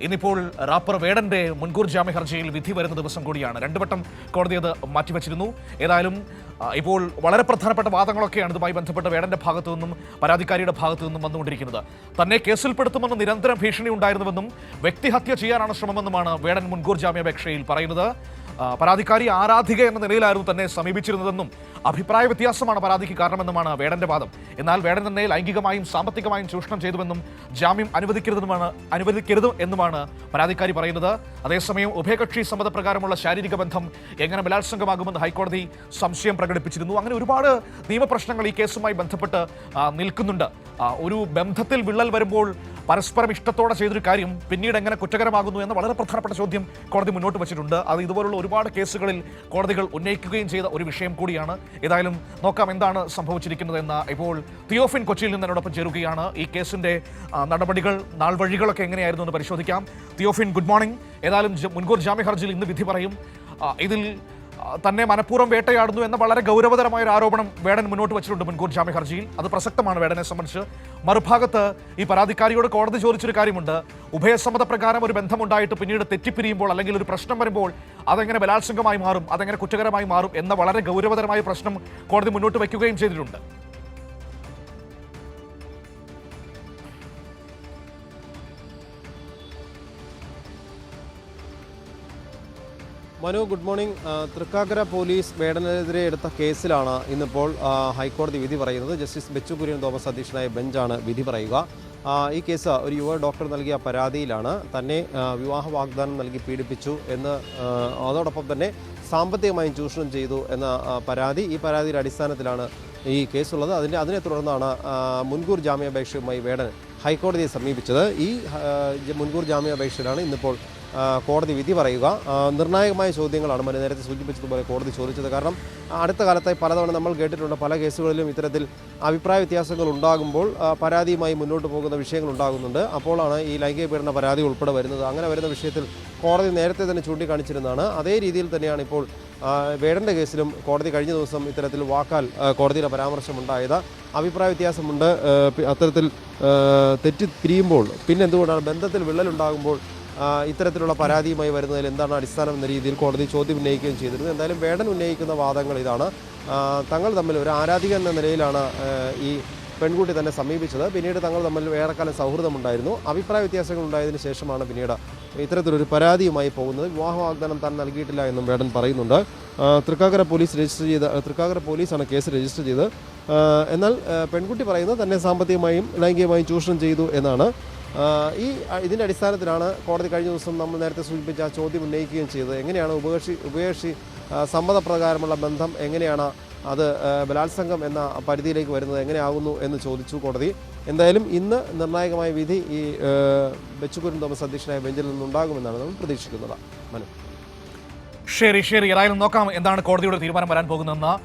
ഇന്നിപ്പോൾ റാപ്പർ വേടന്റെ മുൻകൂർ ജാമ്യ ഹർജിയിൽ വിധി വരുന്ന ദിവസം കൂടിയാണ്. രണ്ടു വട്ടം കോടതി അത് മാറ്റിവെച്ചിരുന്നു. ഏതായാലും ഇപ്പോൾ വളരെ പ്രധാനപ്പെട്ട വാദങ്ങളൊക്കെയാണ് ഇതുമായി ബന്ധപ്പെട്ട് വേടന്റെ ഭാഗത്തു നിന്നും പരാതിക്കാരിയുടെ ഭാഗത്തു നിന്നും വന്നുകൊണ്ടിരിക്കുന്നത്. തന്നെ കേസിൽപ്പെടുത്തുമെന്ന് നിരന്തരം ഭീഷണി ഉണ്ടായിരുന്നുവെന്നും വ്യക്തിഹത്യ ചെയ്യാനാണ് ശ്രമമെന്നുമാണ് വേടൻ മുൻകൂർ ജാമ്യാപേക്ഷയിൽ പറയുന്നത്. പരാതിക്കാരി ആരാധിക എന്ന നിലയിലായിരുന്നു തന്നെ സമീപിച്ചിരുന്നതെന്നും അഭിപ്രായ വ്യത്യാസമാണ് പരാതിക്ക് കാരണമെന്നുമാണ് വേടന്റെ വാദം. എന്നാൽ വേടൻ തന്നെ ലൈംഗികമായും സാമ്പത്തികമായും ചൂഷണം ചെയ്തുവെന്നും ജാമ്യം അനുവദിക്കരുത് എന്നുമാണ് പരാതിക്കാരി പറയുന്നത്. അതേസമയം ഉഭയകക്ഷി സമ്മതപ്രകാരമുള്ള ശാരീരിക ബന്ധം എങ്ങനെ ബലാത്സംഗമാകുമെന്ന് ഹൈക്കോടതി സംശയം പ്രകടിപ്പിച്ചിരുന്നു. അങ്ങനെ ഒരുപാട് നിയമപ്രശ്നങ്ങൾ ഈ കേസുമായി ബന്ധപ്പെട്ട് നിൽക്കുന്നുണ്ട്. ഒരു ബന്ധത്തിൽ വിള്ളൽ വരുമ്പോൾ പരസ്പരം ഇഷ്ടത്തോടെ ചെയ്തൊരു കാര്യം പിന്നീട് എങ്ങനെ കുറ്റകരമാകുന്നു എന്ന വളരെ പ്രധാനപ്പെട്ട ചോദ്യം കോടതി മുന്നോട്ട് വച്ചിട്ടുണ്ട്. അത് ഇതുപോലുള്ള ഒരുപാട് കേസുകളിൽ കോടതികൾ ഉന്നയിക്കുകയും ചെയ്ത ഒരു വിഷയം കൂടിയാണ്. ഏതായാലും നോക്കാം എന്താണ് സംഭവിച്ചിരിക്കുന്നതെന്ന്. ഇപ്പോൾ തിയോഫിൻ കൊച്ചിയിൽ നിന്ന് എന്നോടൊപ്പം ചേരുകയാണ്. ഈ കേസിന്റെ നടപടികൾ നാൾവഴികളൊക്കെ എങ്ങനെയായിരുന്നു എന്ന് പരിശോധിക്കാം. Theophin, good morning. ഏതായാലും മുൻകൂർ ജാമ്യ ഹർജിയിൽ ഇന്ന് വിധി പറയും. ഇതിൽ തന്നെ മനഃപൂർവ്വം വേട്ടയാടുന്നു എന്ന വളരെ ഗൗരവതരമായ ഒരു ആരോപണം വേടൻ മുന്നോട്ട് വെച്ചിട്ടുണ്ട് മുൻകൂർ ജാമ്യ ഹർജിയിൽ. അത് പ്രസക്തമാണ് വേടനെ സംബന്ധിച്ച്. മറുഭാഗത്ത് ഈ പരാതിക്കാരിയോട് കോടതി ചോദിച്ചൊരു കാര്യമുണ്ട്. ഉഭയസമ്മതപ്രകാരം ഒരു ബന്ധമുണ്ടായിട്ട് പിന്നീട് തെറ്റിപ്പിരിയുമ്പോൾ അല്ലെങ്കിൽ ഒരു പ്രശ്നം വരുമ്പോൾ അതെങ്ങനെ ബലാത്സംഗമായി മാറും, അതെങ്ങനെ കുറ്റകരമായി മാറും എന്ന വളരെ ഗൗരവതരമായ പ്രശ്നം കോടതി മുന്നോട്ട് വയ്ക്കുകയും ചെയ്തിട്ടുണ്ട്. Manu, good morning. Thrikkakara police വേടനെതിരെ എടുത്ത കേസിലാണ് ഇന്നിപ്പോൾ ഹൈക്കോടതി വിധി പറയുന്നത്. ജസ്റ്റിസ് ബെച്ചു കുര്യൻ തോമസ് അധ്യക്ഷനായ ബെഞ്ചാണ് വിധി പറയുക. ഈ കേസ് ഒരു യുവ ഡോക്ടർ നൽകിയ പരാതിയിലാണ്. തന്നെ വിവാഹ വാഗ്ദാനം നൽകി പീഡിപ്പിച്ചു എന്ന്, അതോടൊപ്പം തന്നെ സാമ്പത്തികമായും ചൂഷണം ചെയ്തു എന്ന പരാതി. ഈ പരാതിയുടെ അടിസ്ഥാനത്തിലാണ് ഈ കേസുള്ളത്. അതിനെ തുടർന്നാണ് മുൻകൂർ ജാമ്യാപേക്ഷയുമായി വേടൻ ഹൈക്കോടതിയെ സമീപിച്ചത്. ഈ മുൻകൂർ ജാമ്യാപേക്ഷയിലാണ് ഇന്നിപ്പോൾ കോടതി വിധി പറയുക. നിർണായകമായ ചോദ്യങ്ങളാണ് മന നേരത്തെ സൂചിപ്പിച്ചതുപോലെ കോടതി ചോദിച്ചത്. കാരണം അടുത്ത കാലത്തായി പലതവണ നമ്മൾ കേട്ടിട്ടുണ്ട്, പല കേസുകളിലും ഇത്തരത്തിൽ അഭിപ്രായ വ്യത്യാസങ്ങൾ ഉണ്ടാകുമ്പോൾ പരാതിയുമായി മുന്നോട്ട് പോകുന്ന വിഷയങ്ങൾ ഉണ്ടാകുന്നുണ്ട്. അപ്പോഴാണ് ഈ ലൈംഗിക പീഡന പരാതി ഉൾപ്പെടെ വരുന്നത്. അങ്ങനെ വരുന്ന വിഷയത്തിൽ കോടതി നേരത്തെ തന്നെ ചൂണ്ടിക്കാണിച്ചിരുന്നതാണ്. അതേ രീതിയിൽ തന്നെയാണ് ഇപ്പോൾ വേടൻ്റെ കേസിലും കോടതി കഴിഞ്ഞ ദിവസം ഇത്തരത്തിൽ വാക്കാൽ കോടതിയുടെ പരാമർശമുണ്ടായത്. അഭിപ്രായ വ്യത്യാസമുണ്ട്, അത്തരത്തിൽ തെറ്റി പിരിയുമ്പോൾ പിന്നെ എന്തുകൊണ്ടാണ് ബന്ധത്തിൽ വിള്ളലുണ്ടാകുമ്പോൾ ഇത്തരത്തിലുള്ള പരാതിയുമായി വരുന്നതിൽ എന്താണ് അടിസ്ഥാനം എന്ന രീതിയിൽ കോടതി ചോദ്യം ഉന്നയിക്കുകയും ചെയ്തിരുന്നു. എന്തായാലും വേടൻ ഉന്നയിക്കുന്ന വാദങ്ങൾ ഇതാണ്. തങ്ങൾ തമ്മിൽ ഒരു ആരാധികൻ എന്ന നിലയിലാണ് ഈ പെൺകുട്ടി തന്നെ സമീപിച്ചത്. പിന്നീട് തങ്ങൾ തമ്മിൽ ഏറെക്കാലം സൗഹൃദമുണ്ടായിരുന്നു. അഭിപ്രായ വ്യത്യാസങ്ങൾ ഉണ്ടായതിനു ശേഷമാണ് പിന്നീട് ഇത്തരത്തിലൊരു പരാതിയുമായി പോകുന്നത്. വിവാഹ വാഗ്ദാനം താൻ നൽകിയിട്ടില്ല എന്നും വേടൻ പറയുന്നുണ്ട്. തൃക്കാക്കര പോലീസാണ് കേസ് രജിസ്റ്റർ ചെയ്തത്. എന്നാൽ പെൺകുട്ടി പറയുന്നത് തന്നെ സാമ്പത്തികമായും ലൈംഗികമായും ചൂഷണം ചെയ്തു എന്നാണ്. ഇതിൻ്റെ അടിസ്ഥാനത്തിലാണ് കോടതി കഴിഞ്ഞ ദിവസം നമ്മൾ നേരത്തെ സൂചിപ്പിച്ച ആ ചോദ്യം ഉന്നയിക്കുകയും ചെയ്തത്. എങ്ങനെയാണ് ഉഭയകക്ഷി സമ്മതപ്രകാരമുള്ള ബന്ധം എങ്ങനെയാണ് അത് ബലാത്സംഗം എന്ന പരിധിയിലേക്ക് വരുന്നത് എങ്ങനെയാകുന്നു എന്ന് ചോദിച്ചു കോടതി. എന്തായാലും ഇന്ന് നിർണായകമായ വിധി ഈ ബെച്ചു കുര്യൻ തോമസ് അധ്യക്ഷനായ ബെഞ്ചിൽ നിന്നുണ്ടാകുമെന്നാണ് നമ്മൾ പ്രതീക്ഷിക്കുന്നത്. മനു, ശരി. ഏതായാലും നോക്കാം എന്താണ് കോടതിയുടെ തീരുമാനം വരാൻ പോകുന്നതെന്ന്.